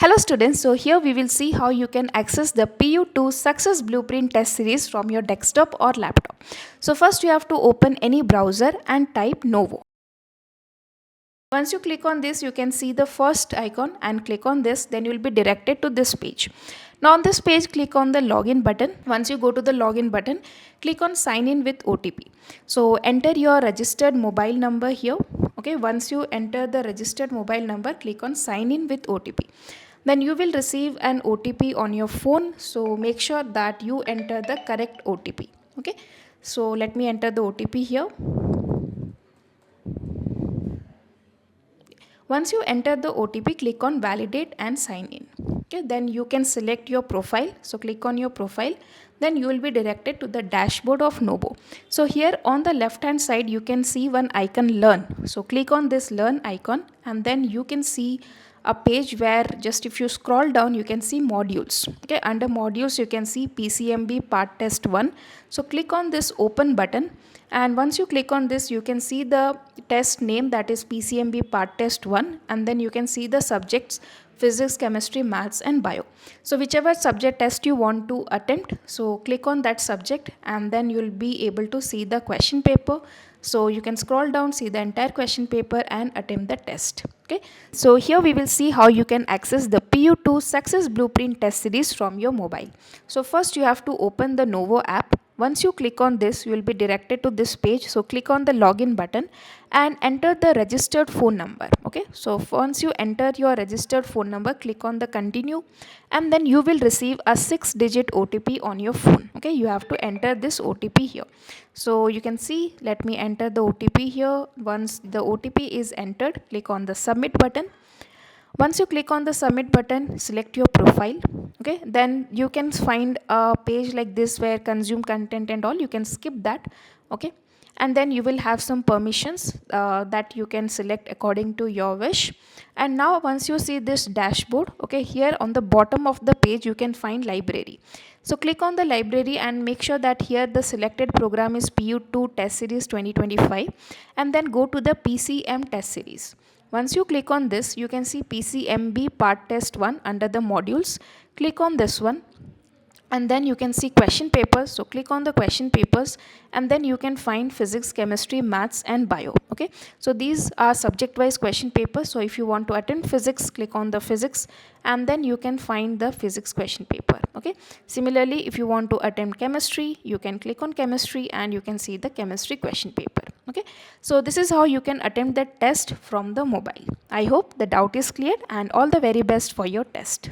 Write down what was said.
Hello students, so here we will see how you can access the PU2 Success Blueprint test series from your desktop or laptop. So first you have to open any browser and type Novo. Once you click on this, you can see the first icon and click on this, then you will be directed to this page. Now on this page, click on the login button. Once you go to the login button, click on sign in with OTP. So enter your registered mobile number here. Okay, once you enter the registered mobile number, click on sign in with OTP. Then you will receive an OTP on your phone. So make sure that you enter the correct OTP. Okay, so let me enter the OTP here. Once you enter the OTP, click on validate and sign in. Okay, then you can select your profile. So click on your profile. Then you will be directed to the dashboard of Novo. So here on the left hand side, you can see one icon learn. So click on this learn icon and then you can see a page where just if you scroll down, you can see modules. Okay, under modules, you can see PCMB part test 1. So click on this open button. And once you click on this, you can see the test name, that is PCMB part test 1, and then you can see the subjects physics, chemistry, maths and bio. So whichever subject test you want to attempt, so click on that subject and then you'll be able to see the question paper. So you can scroll down, see the entire question paper and attempt the test. Okay, so here we will see how you can access the PU2 Success Blueprint test series from your mobile. So first you have to open the Novo app. Once you click on this, you will be directed to this page. So click on the login button and enter the registered phone number. Okay, so once you enter your registered phone number, click on the continue and then you will receive a 6-digit OTP on your phone. Okay, you have to enter this OTP here. So you can see, let me enter the OTP here. Once the OTP is entered, click on the submit button. Once you click on the submit button, select your profile. Okay, then you can find a page like this where consume content and all, you can skip that. Okay, and then you will have some permissions that you can select according to your wish. And now once you see this dashboard, okay, here on the bottom of the page you can find library. So click on the library and make sure that here the selected program is PU2 test series 2025 and then go to the PCM test series. Once you click on this, you can see PCMB part test 1 under the modules. Click on this one and then you can see question papers. So click on the question papers and then you can find physics, chemistry, maths and bio. Okay, so these are subject wise question papers. So if you want to attend physics, click on the physics and then you can find the physics question paper. Okay, similarly if you want to attempt chemistry, you can click on chemistry and you can see the chemistry question paper. Okay, so this is how you can attempt the test from the mobile. I hope the doubt is clear and all the very best for your test.